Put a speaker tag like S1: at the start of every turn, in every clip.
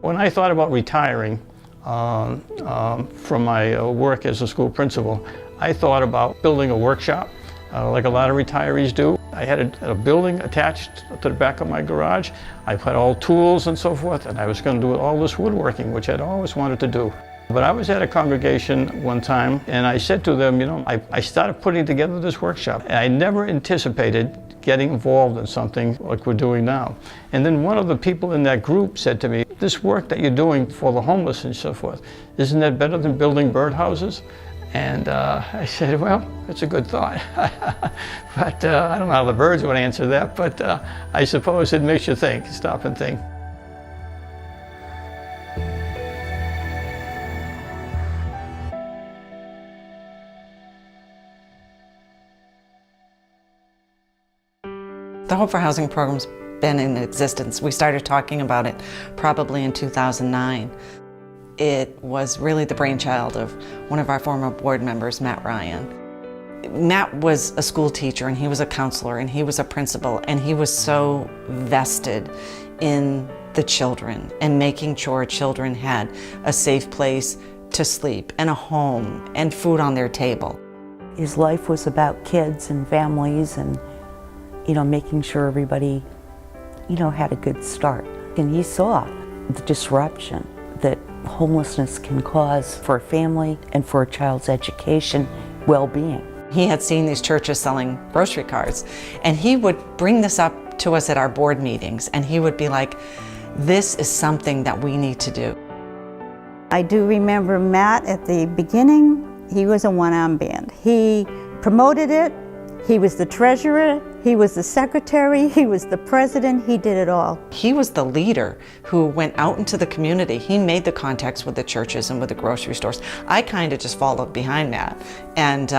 S1: When I thought about retiring from my work as a school principal, I thought about building a workshop, like a lot of retirees do. I had a building attached to the back of my garage. I put all tools and so forth, and I was going to do all this woodworking, which I'd always wanted to do. But I was at a congregation one time, and I said to them, I started putting together this workshop, and I never anticipated getting involved in something like we're doing now. And then one of the people in that group said to me, this work that you're doing for the homeless and so forth, isn't that better than building birdhouses? And I said, well, it's a good thought. But I don't know how the birds would answer that, but I suppose it makes you think, stop and think.
S2: The Hope for Housing program's been in existence. We started talking about it probably in 2009. It was really the brainchild of one of our former board members, Matt Ryan. Matt was a school teacher, and he was a counselor, and he was a principal, and he was so vested in the children and making sure children had a safe place to sleep and a home and food on their table.
S3: His life was about kids and families and making sure everybody, had a good start. And he saw the disruption that homelessness can cause for a family and for a child's education, well-being.
S2: He had seen these churches selling grocery cards, and he would bring this up to us at our board meetings, and he would be like, this is something that we need to do.
S4: I do remember Matt at the beginning. He was a one-arm band. He promoted it. He was the treasurer, he was the secretary, he was the president, he did it all.
S2: He was the leader who went out into the community. He made the contacts with the churches and with the grocery stores. I kind of just followed behind Matt and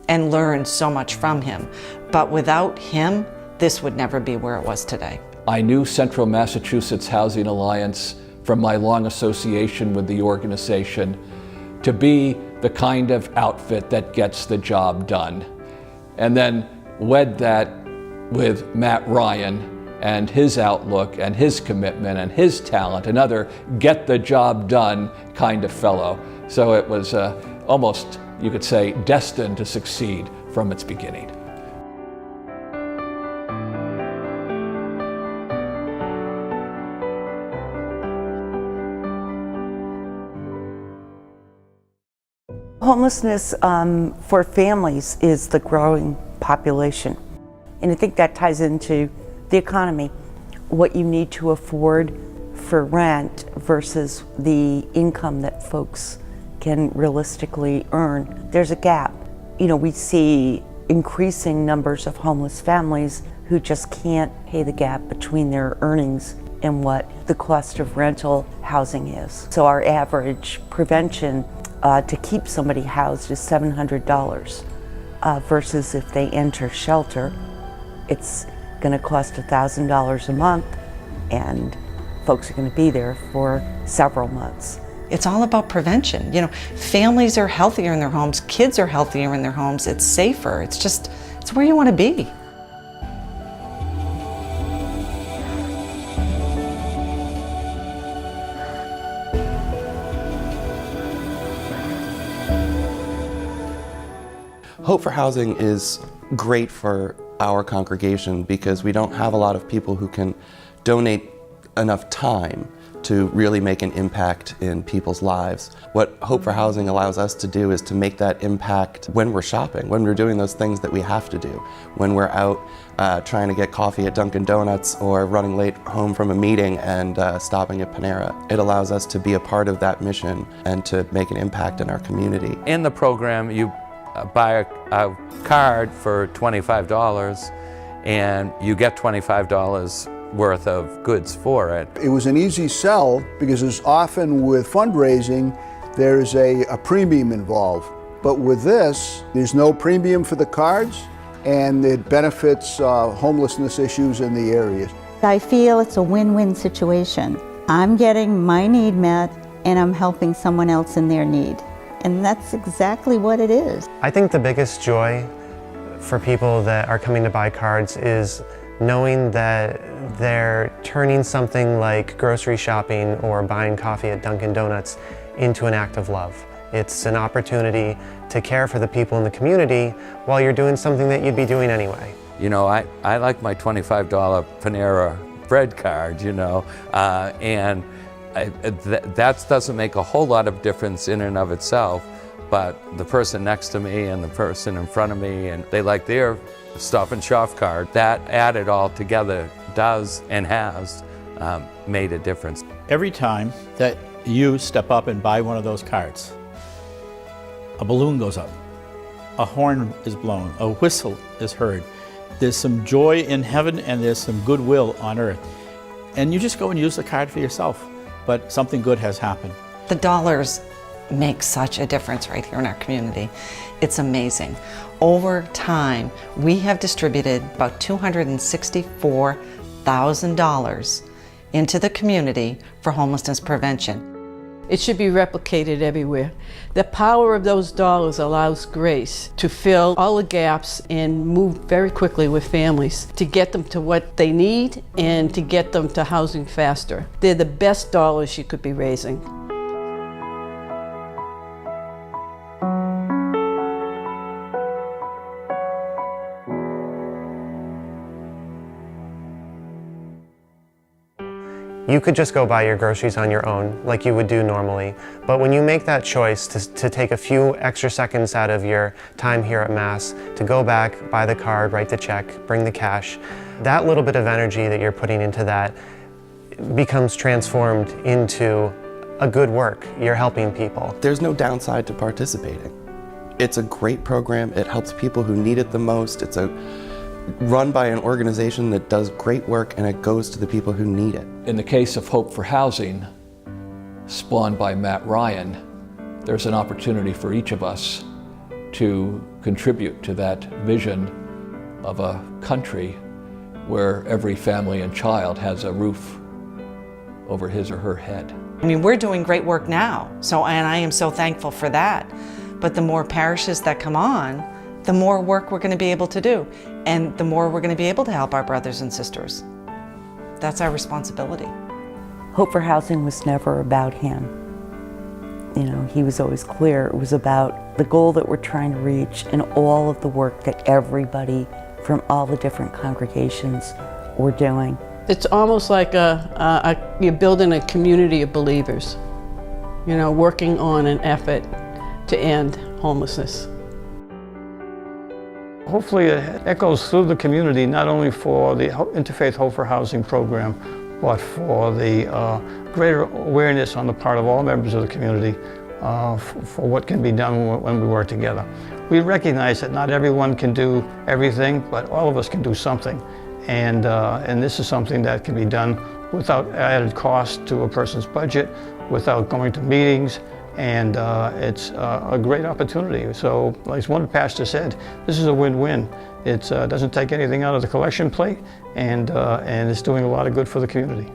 S2: learned so much from him. But without him, this would never be where it was today.
S5: I knew Central Massachusetts Housing Alliance from my long association with the organization to be the kind of outfit that gets the job done. And then wed that with Matt Ryan and his outlook and his commitment and his talent, another get the job done kind of fellow. So it was almost, you could say, destined to succeed from its beginning.
S3: Homelessness for families is the growing population. And I think that ties into the economy, what you need to afford for rent versus the income that folks can realistically earn. There's a gap. We see increasing numbers of homeless families who just can't pay the gap between their earnings and what the cost of rental housing is. So our average prevention to keep somebody housed is $700 versus if they enter shelter, it's going to cost $1,000 a month, and folks are going to be there for several months.
S2: It's all about prevention. Families are healthier in their homes, kids are healthier in their homes, it's safer, it's where you want to be.
S6: Hope for Housing is great for our congregation because we don't have a lot of people who can donate enough time to really make an impact in people's lives. What Hope for Housing allows us to do is to make that impact when we're shopping, when we're doing those things that we have to do, when we're out trying to get coffee at Dunkin' Donuts or running late home from a meeting and stopping at Panera. It allows us to be a part of that mission and to make an impact in our community.
S7: In the program, you buy a card for $25 and you get $25 worth of goods for it.
S8: It was an easy sell because as often with fundraising, there's a premium involved. But with this, there's no premium for the cards and it benefits homelessness issues in the area.
S4: I feel it's a win-win situation. I'm getting my need met and I'm helping someone else in their need. And that's exactly what it is.
S9: I think the biggest joy for people that are coming to buy cards is knowing that they're turning something like grocery shopping or buying coffee at Dunkin' Donuts into an act of love. It's an opportunity to care for the people in the community while you're doing something that you'd be doing anyway.
S7: You know, I like my $25 Panera bread card, you know, and that doesn't make a whole lot of difference in and of itself, but the person next to me and the person in front of me, and they like their Stop and Shop card, that added all together does and has made a difference.
S10: Every time that you step up and buy one of those cards, a balloon goes up, a horn is blown, a whistle is heard. There's some joy in heaven and there's some goodwill on earth. And you just go and use the card for yourself, but something good has happened.
S2: The dollars make such a difference right here in our community. It's amazing. Over time, we have distributed about $264,000 into the community for homelessness prevention.
S11: It should be replicated everywhere. The power of those dollars allows Grace to fill all the gaps and move very quickly with families to get them to what they need and to get them to housing faster. They're the best dollars you could be raising.
S9: You could just go buy your groceries on your own, like you would do normally. But when you make that choice to take a few extra seconds out of your time here at Mass, to go back, buy the card, write the check, bring the cash, that little bit of energy that you're putting into that becomes transformed into a good work. You're helping people.
S6: There's no downside to participating. It's a great program. It helps people who need it the most. It's run by an organization that does great work, and it goes to the people who need it.
S5: In the case of Hope for Housing, spawned by Matt Ryan, there's an opportunity for each of us to contribute to that vision of a country where every family and child has a roof over his or her head.
S2: I mean, we're doing great work now, and I am so thankful for that. But the more parishes that come on, the more work we're going to be able to do, and the more we're going to be able to help our brothers and sisters. That's our responsibility.
S3: Hope for Housing was never about him. You know, he was always clear. It was about the goal that we're trying to reach and all of the work that everybody from all the different congregations were doing.
S11: It's almost like you're building a community of believers, you know, working on an effort to end homelessness.
S1: Hopefully it echoes through the community, not only for the Interfaith Hope for Housing program, but for the greater awareness on the part of all members of the community for what can be done when we work together. We recognize that not everyone can do everything, but all of us can do something. And this is something that can be done without added cost to a person's budget, without going to meetings, and it's a great opportunity. So, like one pastor said, this is a win-win. It doesn't take anything out of the collection plate, and it's doing a lot of good for the community.